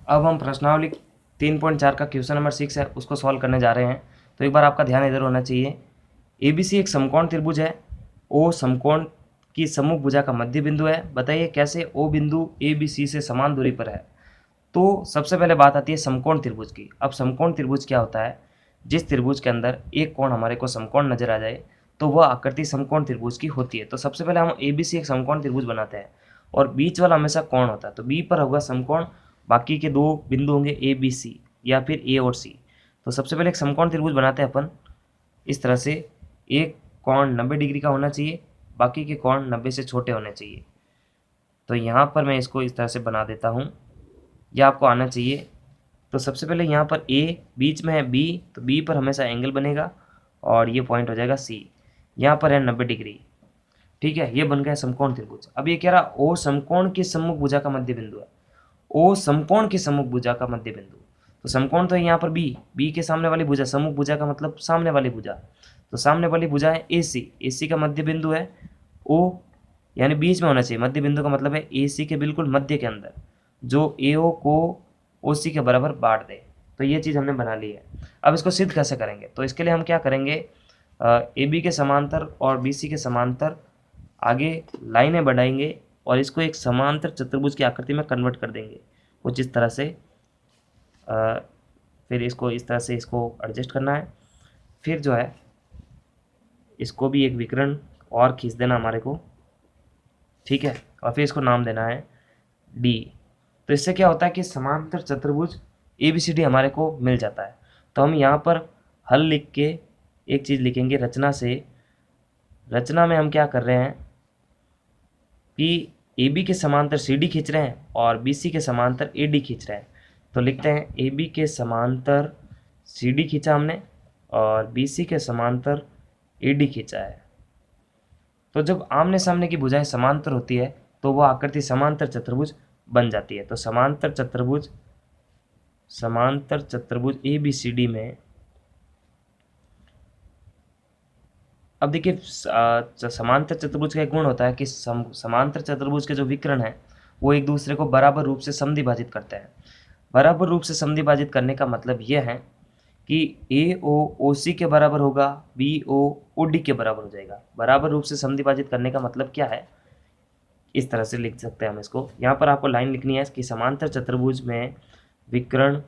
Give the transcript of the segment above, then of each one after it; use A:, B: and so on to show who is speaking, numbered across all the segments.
A: अब हम प्रश्नावली 3.4 का क्वेश्चन नंबर 6 है उसको सॉल्व करने जा रहे हैं। तो एक बार आपका ध्यान इधर होना चाहिए। ABC एक समकोण त्रिभुज है। O समकोण की सम्मुख भुजा का मध्य बिंदु है। बताइए कैसे O बिंदु ABC से समान दूरी पर है। तो सबसे पहले बात आती है समकोण त्रिभुज की। अब समकोण त्रिभुज क्या होता है? जिस त्रिभुज के अंदर एक कोण हमारे को समकोण नजर आ जाए तो वह आकृति समकोण त्रिभुज की होती है। तो सबसे पहले हम ABC एक समकोण त्रिभुज बनाते हैं और बीच वाला हमेशा कोण होता है, तो B पर होगा समकोण, बाकी के दो बिंदु होंगे ABC या फिर A और C। तो सबसे पहले एक समकोण त्रिभुज बनाते हैं अपन इस तरह से। एक कोण 90 डिग्री का होना चाहिए, बाकी के कोण 90 से छोटे होने चाहिए। तो यहाँ पर मैं इसको इस तरह से बना देता हूँ, यह आपको आना चाहिए। तो सबसे पहले यहाँ पर A बीच में है B, तो B पर हमेशा एंगल बनेगा और ये पॉइंट हो जाएगा C। यहाँ पर है 90 डिग्री। ठीक है, ये बन गया समकोण त्रिभुज। अब ये कह रहा O समकोण के सम्मुख भुजा का मध्य बिंदु है। O समकोण के सम्मुख भुजा का मध्य बिंदु, तो समकोण तो है यहाँ पर B के सामने वाली भुजा, सम्मुख भुजा का मतलब सामने वाली भुजा, तो सामने वाली भुजा है AC का मध्य बिंदु है O, यानी बीच में होना चाहिए। मध्य बिंदु का मतलब है AC के बिल्कुल मध्य के अंदर, जो AO को OC के बराबर बांट दे। तो ये चीज़ हमने बना ली है। अब इसको सिद्ध कैसे करेंगे? तो इसके लिए हम क्या करेंगे, AB के समांतर और BC के समांतर आगे लाइनें बढ़ाएंगे और इसको एक समांतर चतुर्भुज की आकृति में कन्वर्ट कर देंगे कुछ इस तरह से। फिर इसको इस तरह से इसको एडजस्ट करना है। फिर जो है इसको भी एक विकर्ण और खींच देना हमारे को, ठीक है, और फिर इसको नाम देना है D। तो इससे क्या होता है कि समांतर चतुर्भुज ABCD हमारे को मिल जाता है। तो हम यहाँ पर हल लिख के एक चीज़ लिखेंगे रचना से। रचना में हम क्या कर रहे हैं कि AB के समांतर CD खींच रहे हैं और BC के समांतर AD खींच रहे हैं। तो लिखते हैं AB के समांतर CD खींचा हमने और BC के समांतर AD खींचा है। तो जब आमने सामने की भुजाएं समांतर होती है तो वह आकृति समांतर चतुर्भुज बन जाती है। तो समांतर चतुर्भुज ABCD में, अब देखिए समांतर चतुर्भुज का एक गुण होता है कि समांतर चतुर्भुज के जो विकर्ण हैं वो एक दूसरे को बराबर रूप से समद्विभाजित करते हैं। बराबर रूप से समद्विभाजित करने का मतलब ये है कि AO OC के बराबर होगा, BO OD के बराबर हो जाएगा। बराबर रूप से समद्विभाजित करने का मतलब क्या है, इस तरह से लिख सकते हैं हम इसको। यहाँ पर आपको लाइन लिखनी है कि समांतर चतुर्भुज में विकर्ण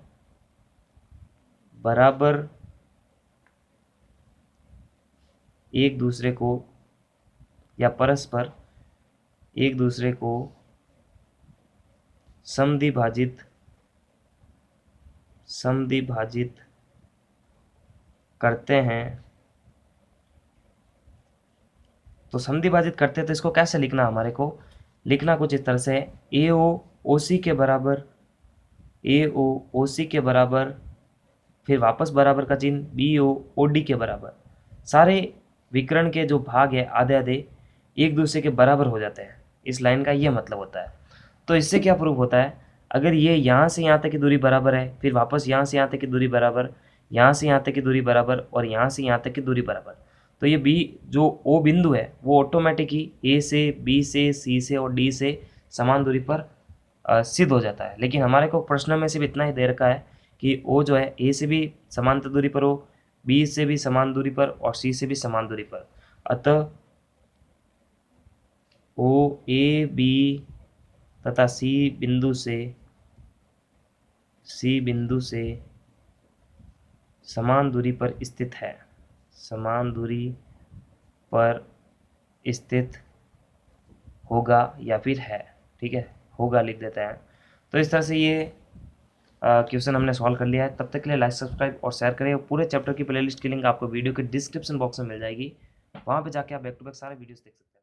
A: बराबर एक दूसरे को या परस्पर एक दूसरे को समद्विभाजित करते हैं। तो समद्विभाजित करते हैं तो इसको कैसे लिखना, हमारे को लिखना कुछ इस तरह से है। AO OC के बराबर, फिर वापस बराबर का चिन्ह, BO OD के बराबर। सारे विकर्ण के जो भाग है आधे आधे एक दूसरे के बराबर हो जाते हैं। इस लाइन का ये मतलब होता है। तो इससे क्या प्रूफ होता है, अगर ये यहाँ से यहाँ तक की दूरी बराबर है, फिर वापस यहाँ से यहाँ तक की दूरी बराबर, यहाँ से यहाँ तक की दूरी बराबर और यहाँ से यहाँ तक की दूरी बराबर, तो ये B जो O बिंदु है वो ऑटोमेटिक ही A से B से C से और D से समान दूरी पर सिद्ध हो जाता है। लेकिन हमारे को प्रश्न में सिर्फ इतना ही दे रखा है कि O जो है A से भी समांतर दूरी पर हो, B से भी समान दूरी पर और C से भी समान दूरी पर। अतः OAB तथा C बिंदु से समान दूरी पर स्थित है, समान दूरी पर स्थित होगा या फिर है। ठीक है, होगा लिख देते हैं। तो इस तरह से ये क्वेश्चन हमने सॉल्व कर लिया है। तब तक के लिए लाइक सब्सक्राइब और शेयर करें। और पूरे चैप्टर की प्लेलिस्ट की लिंक आपको वीडियो के डिस्क्रिप्शन बॉक्स में मिल जाएगी, वहाँ पे जाके आप बैक टू बैक सारे वीडियोस देख सकते हैं।